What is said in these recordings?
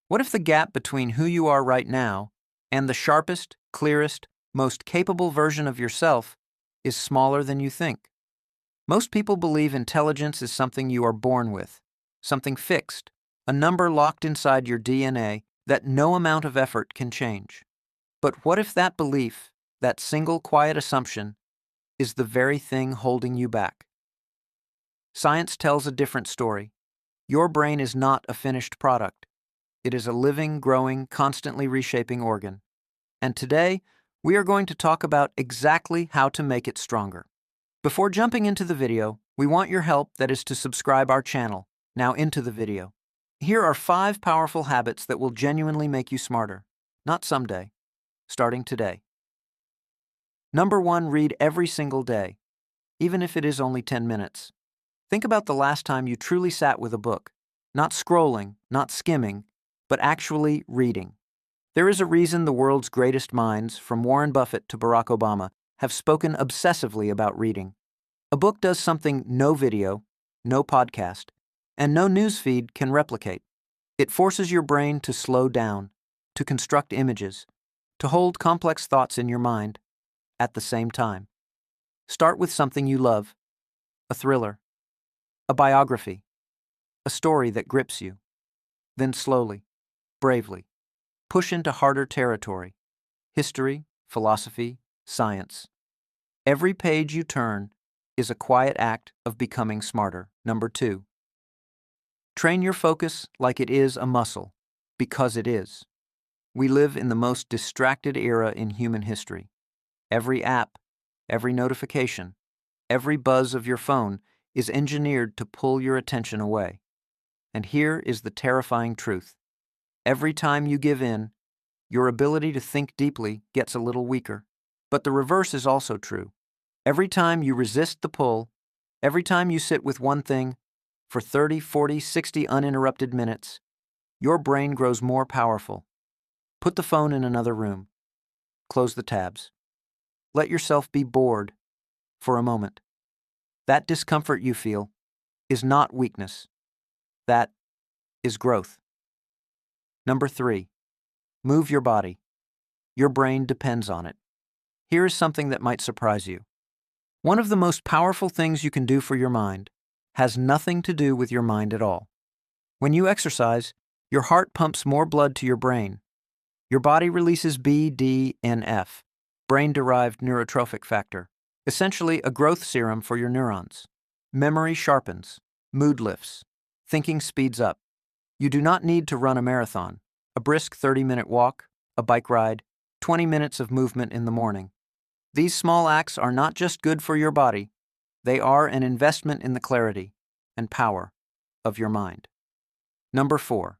What if the gap between who you are right now and the sharpest, clearest, most capable version of yourself is smaller than you think? Most people believe intelligence is something you are born with, something fixed, a number locked inside your DNA that no amount of effort can change. But what if that belief, that single quiet assumption, is the very thing holding you back? Science tells a different story. Your brain is not a finished product. It is a living, growing, constantly reshaping organ. And today, we are going to talk about exactly how to make it stronger. Before jumping into the video, we want your help, that is to subscribe our channel. Now into the video. Here are 5 powerful habits that will genuinely make you smarter. Not someday. Starting today. Number 1, read every single day, even if it is only 10 minutes. Think about the last time you truly sat with a book. Not scrolling, not skimming, but actually reading. There is a reason the world's greatest minds, from Warren Buffett to Barack Obama, have spoken obsessively about reading. A book does something no video, no podcast, and no newsfeed can replicate. It forces your brain to slow down, to construct images, to hold complex thoughts in your mind at the same time. Start with something you love, a thriller, a biography, a story that grips you. Then slowly, bravely, push into harder territory: history, philosophy, science. Every page you turn is a quiet act of becoming smarter. Number 2, train your focus like it is a muscle, because it is. We live in the most distracted era in human history. Every app, every notification, every buzz of your phone is engineered to pull your attention away. And here is the terrifying truth. Every time you give in, your ability to think deeply gets a little weaker. But the reverse is also true. Every time you resist the pull, every time you sit with one thing for 30, 40, 60 uninterrupted minutes, your brain grows more powerful. Put the phone in another room. Close the tabs. Let yourself be bored for a moment. That discomfort you feel is not weakness. That is growth. Number 3, move your body. Your brain depends on it. Here is something that might surprise you. One of the most powerful things you can do for your mind has nothing to do with your mind at all. When you exercise, your heart pumps more blood to your brain. Your body releases BDNF, brain-derived neurotrophic factor, essentially a growth serum for your neurons. Memory sharpens, mood lifts, thinking speeds up. You do not need to run a marathon, a brisk 30-minute walk, a bike ride, 20 minutes of movement in the morning. These small acts are not just good for your body, they are an investment in the clarity and power of your mind. Number 4,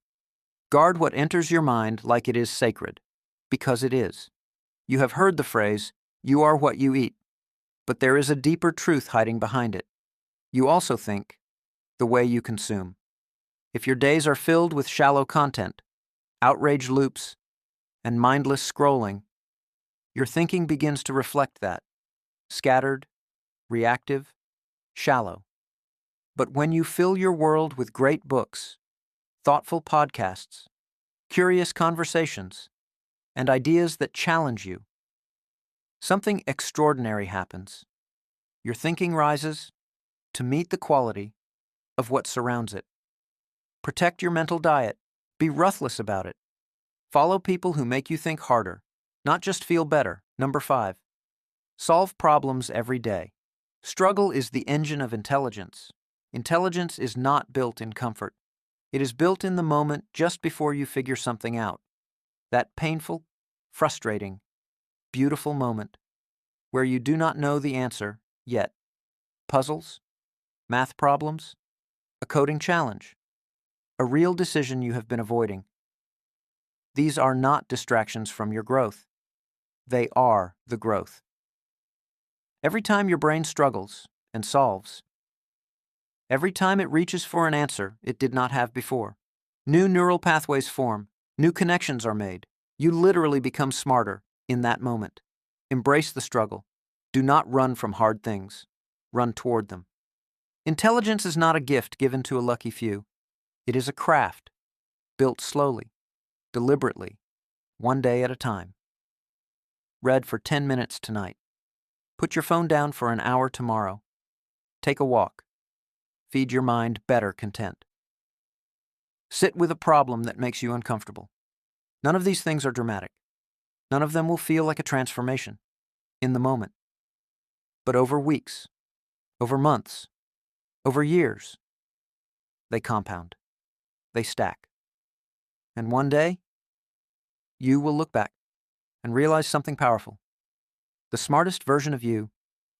guard what enters your mind like it is sacred, because it is. You have heard the phrase, "You are what you eat," but there is a deeper truth hiding behind it. You also think the way you consume. If your days are filled with shallow content, outrage loops, and mindless scrolling, your thinking begins to reflect that. Scattered, reactive, shallow. But when you fill your world with great books, thoughtful podcasts, curious conversations, and ideas that challenge you, something extraordinary happens. Your thinking rises to meet the quality of what surrounds it. Protect your mental diet. Be ruthless about it. Follow people who make you think harder, not just feel better. Number 5, solve problems every day. Struggle is the engine of intelligence. Intelligence is not built in comfort. It is built in the moment just before you figure something out. That painful, frustrating, beautiful moment where you do not know the answer yet. Puzzles, math problems, a coding challenge, a real decision you have been avoiding. These are not distractions from your growth. They are the growth. Every time your brain struggles and solves, every time it reaches for an answer it did not have before, new neural pathways form, new connections are made. You literally become smarter in that moment. Embrace the struggle. Do not run from hard things. Run toward them. Intelligence is not a gift given to a lucky few. It is a craft, built slowly, deliberately, one day at a time. Read for 10 minutes tonight. Put your phone down for an hour tomorrow. Take a walk. Feed your mind better content. Sit with a problem that makes you uncomfortable. None of these things are dramatic. None of them will feel like a transformation in the moment. But over weeks, over months, over years, they compound. They stack. And one day, you will look back and realize something powerful. The smartest version of you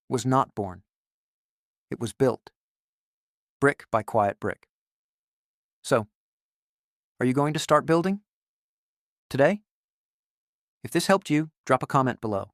was not born. It was built, brick by quiet brick. So, are you going to start building? Today? If this helped you, drop a comment below.